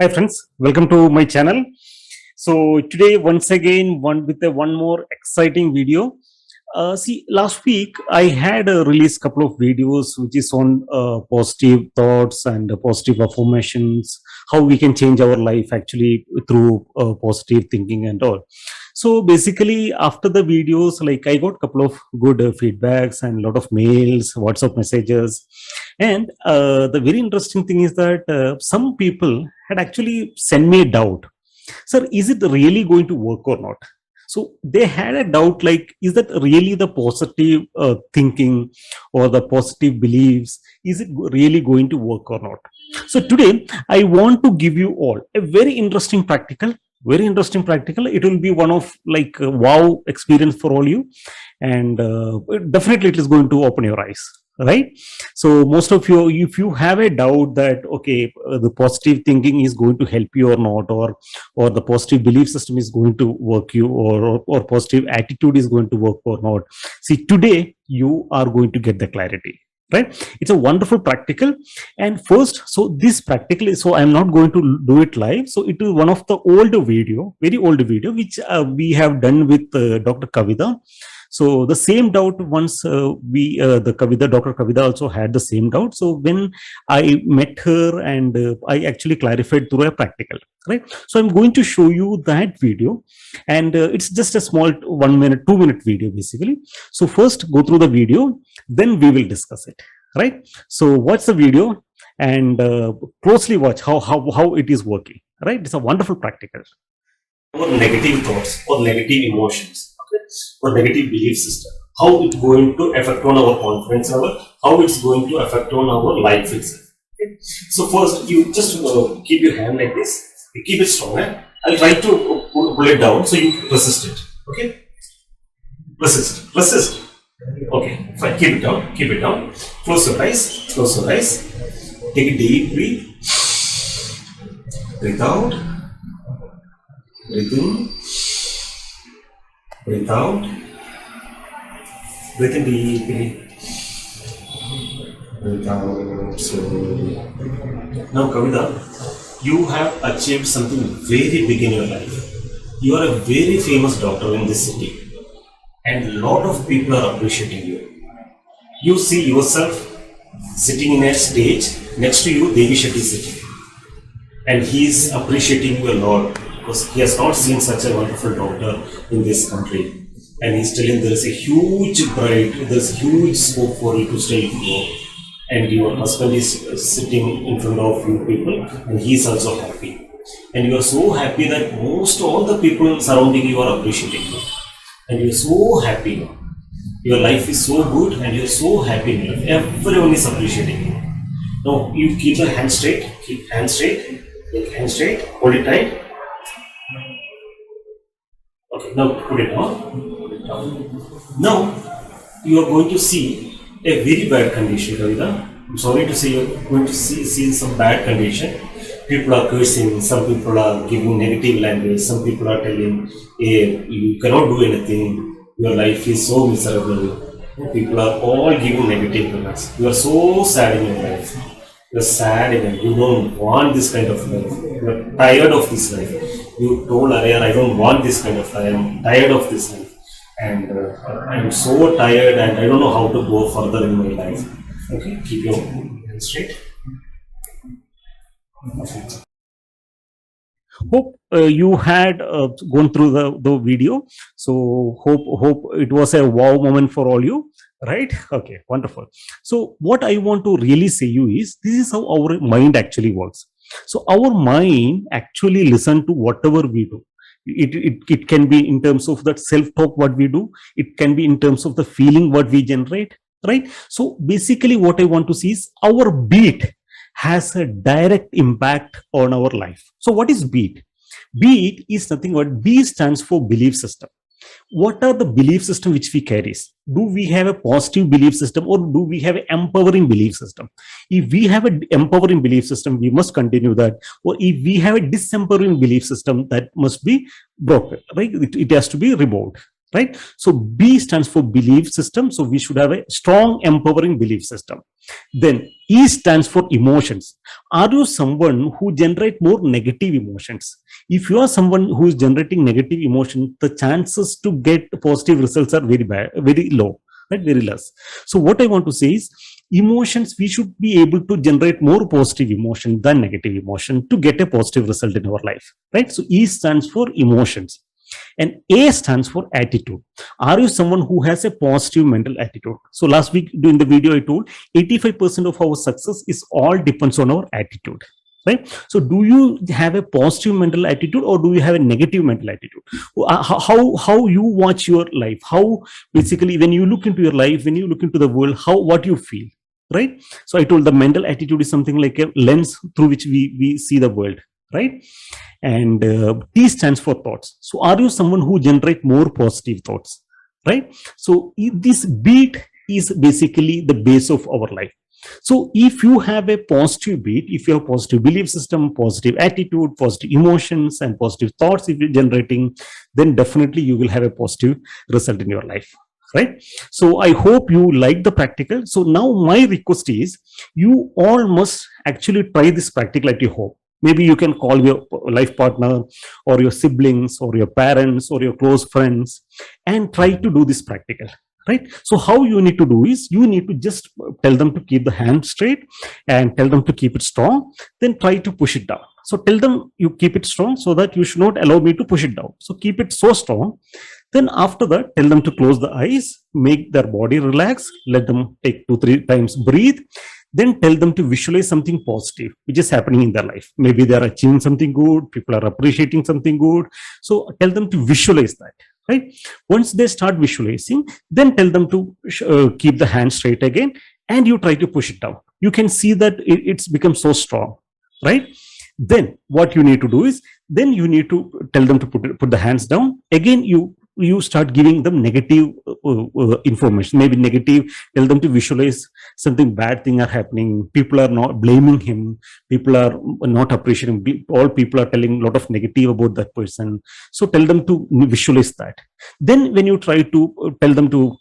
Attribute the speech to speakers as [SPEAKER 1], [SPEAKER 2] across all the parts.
[SPEAKER 1] Hi friends, welcome to my channel. So today once again one more exciting video. See, last week I had released couple of videos which is on positive thoughts and positive affirmations, how we can change our life actually through positive thinking and all. So basically, after the videos, like I got couple of good feedbacks and a lot of mails, WhatsApp messages, and the very interesting thing is that some people had actually sent me a doubt. Sir, is it really going to work or not? So they had a doubt like, is that really the positive thinking or the positive beliefs? Is it really going to work or not? So today, I want to give you all a very interesting practical. Very interesting practical. It will be one of like a wow experience for all you, and definitely it is going to open your eyes, right? So most of you, if you have a doubt that okay, the positive thinking is going to help you or not, or the positive belief system is going to work you, or positive attitude is going to work or not, see, today you are going to get the clarity, right? It's a wonderful practical. And first, so this practical is, so I'm not going to do it live, so it is one of the older video, very old video, which we have done with Dr. Kavita. So the same doubt once the Kavita, Dr. Kavita also had the same doubt. So when I met her and I actually clarified through a practical, right? So I'm going to show you that video, and it's just a small 1 minute, 2 minute video basically. So first go through the video, then we will discuss it, right? So watch the video and closely watch how it is working, right? It's a wonderful practical. Or negative thoughts or negative emotions, okay, or negative belief system, how it's going to affect on our confidence level, how it's going to affect on our life itself. Okay? So first, you just keep your hand like this, you keep it strong. I'll try to pull it down, so you resist it. Okay, resist. Okay, fine. Keep it down. Keep it down. Close your eyes. Close your eyes. Take a deep breath. Breathe out. Breathe in, breathe out, breathe in deeply, breathe out slowly. Now, Kavita, you have achieved something very big in your life. You are a very famous doctor in this city, and a lot of people are appreciating you. You see yourself sitting in a stage, next to you, Devi Shetty sitting, and he is appreciating you a lot because he has not seen such a wonderful doctor in this country, and he's telling there is a huge bright, there's a huge scope for you to still grow, and your husband is sitting in front of you people, and he's also happy, and you are so happy that most all the people surrounding you are appreciating you, and you're so happy now. Your life is so good, and you're so happy in life. Everyone is appreciating you. Now you keep the hand straight, keep hand straight, take hand straight, hold it tight. Okay, now put it on. Now you are going to see a very bad condition, Kavita. I'm sorry to say you're going to see some bad condition. People are cursing, some people are giving negative language, some people are telling, hey, you cannot do anything, your life is so miserable. People are all giving negative comments. You are so sad in your life. You're sad and you don't want this kind of life. You're tired of this life. You told earlier, I don't want this kind of life. I'm tired of this life. And I'm so tired and I don't know how to go further in my life. Okay, keep your hands straight. Hope you had gone through the video. So hope it was a wow moment for all you, right? Okay, wonderful. So what I want to really say you is, this is how our mind actually works. So our mind actually listen to whatever we do. It can be in terms of that self-talk what we do, it can be in terms of the feeling what we generate, right? So basically what I want to see is our beat has a direct impact on our life. So what is beat? Beat is nothing but B stands for belief system. What are the belief system which we carries? Do we have a positive belief system, or do we have an empowering belief system? If we have an empowering belief system, we must continue that. Or if we have a disempowering belief system, that must be broken, right? It has to be removed, right? So B stands for belief system. So we should have a strong, empowering belief system. Then E stands for emotions. Are you someone who generate more negative emotions? If you are someone who is generating negative emotion, the chances to get positive results are very bad, very low, right? Very less. So what I want to say is, emotions, we should be able to generate more positive emotion than negative emotion to get a positive result in our life, right? So E stands for emotions. And A stands for attitude. Are you someone who has a positive mental attitude? So last week during the video I told 85% of our success is all depends on our attitude, right? So do you have a positive mental attitude or do you have a negative mental attitude? How you watch your life? How basically when you look into your life, when you look into the world, what you feel, right? So I told the mental attitude is something like a lens through which we see the world, right? And T stands for thoughts. So are you someone who generate more positive thoughts, right? So this beat is basically the base of our life. So if you have a positive beat, if you have positive belief system, positive attitude, positive emotions, and positive thoughts if you're generating, then definitely you will have a positive result in your life, right? So I hope you like the practical. So now my request is, you all must actually try this practical at your home. Maybe you can call your life partner or your siblings or your parents or your close friends and try to do this practical, right? So how you need to do is, you need to just tell them to keep the hand straight and tell them to keep it strong, then try to push it down. So tell them you keep it strong so that you should not allow me to push it down. So keep it so strong. Then after that, tell them to close the eyes, make their body relax, let them take 2-3 times breathe. Then tell them to visualize something positive which is happening in their life. Maybe they are achieving something good, people are appreciating something good. So tell them to visualize that, right? Once they start visualizing, then tell them to keep the hand straight again, and you try to push it down. You can see that it's become so strong, right? Then what you need to do is, then you need to tell them to put the hands down. Again, you start giving them negative information, maybe negative. Tell them to visualize something bad thing are happening, people are not blaming him, people are not appreciating, all people are telling a lot of negative about that person. So tell them to visualize that. Then when you try to tell him to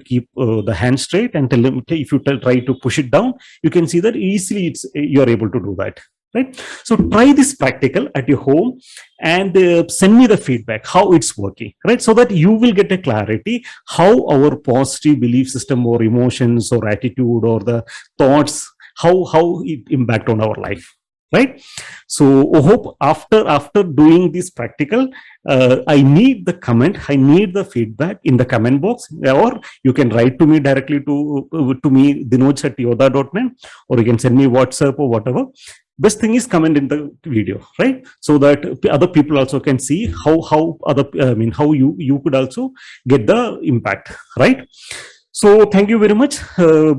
[SPEAKER 1] keep the hand straight, and tell him, if you try to push it down, you can see that easily you are able to do that, right? So try this practical at your home and send me the feedback how it's working, right? So that you will get a clarity how our positive belief system or emotions or attitude or the thoughts, how it impact on our life, right? So I hope after doing this practical, I need the comment, I need the feedback in the comment box, or you can write to me directly to me, dinosh@yoda.net, or you can send me WhatsApp or whatever. Best thing is comment in the video, right? So that other people also can see how you could also get the impact, right? So thank you very much.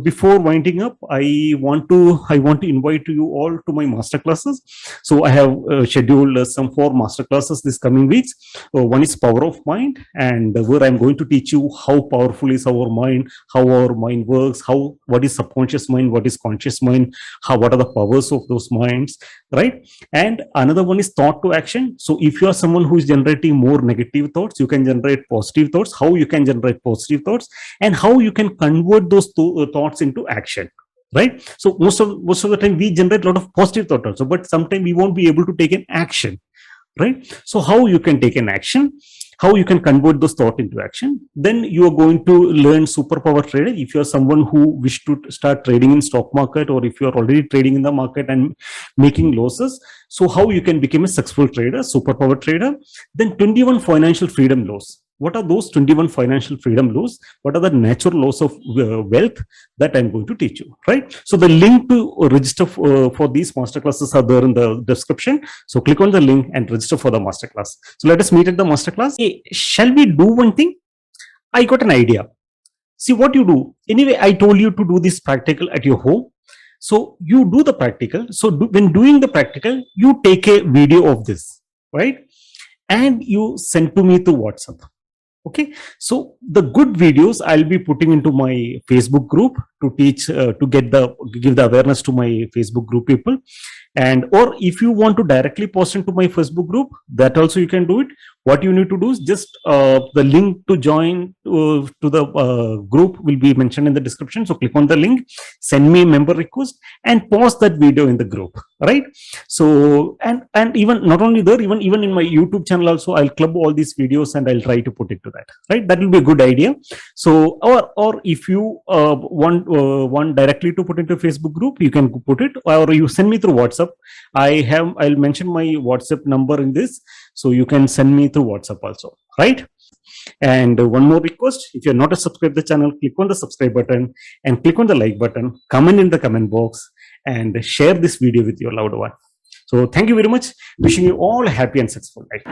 [SPEAKER 1] Before winding up, I want to invite you all to my master classes. So I have scheduled some 4 master classes this coming weeks. One is Power of Mind, and where I'm going to teach you how powerful is our mind, how our mind works, what is subconscious mind, what is conscious mind, what are the powers of those minds, right? And another one is thought to action. So if you are someone who is generating more negative thoughts, you can generate positive thoughts. How you can generate positive thoughts, and how you can convert those thoughts into action, right? So most of the time we generate a lot of positive thoughts also, but sometimes we won't be able to take an action, right? So how you can take an action, how you can convert those thought into action. Then you are going to learn superpower trader. If you are someone who wish to start trading in stock market, or if you are already trading in the market and making losses, so how you can become a successful trader, superpower trader. Then 21 financial freedom laws. What are those 21 financial freedom laws? What are the natural laws of wealth that I'm going to teach you, right? So the link to register for these masterclasses are there in the description. So click on the link and register for the masterclass. So let us meet at the masterclass. Hey, shall we do one thing? I got an idea. See what you do. Anyway, I told you to do this practical at your home. So you do the practical. So when doing the practical, you take a video of this, right? And you send to me through WhatsApp. Okay, so the good videos I'll be putting into my Facebook group to teach, to give the awareness to my Facebook group people. And or if you want to directly post into my Facebook group, that also you can do it. what you need to do is just the link to join to the group will be mentioned in the description. So click on the link, send me a member request, and post that video in the group, right? So and even not only there, even in my YouTube channel also, I'll club all these videos and I'll try to put it to that, right? That will be a good idea. So or if you want directly to put into Facebook group, you can put it, or you send me through WhatsApp. I'll mention my WhatsApp number in this, so you can send me through WhatsApp also, right? And one more request, if you're not a subscribe the channel, click on the subscribe button and click on the like button, comment in the comment box, and share this video with your loved one. So thank you very much. Wishing you all a happy and successful life.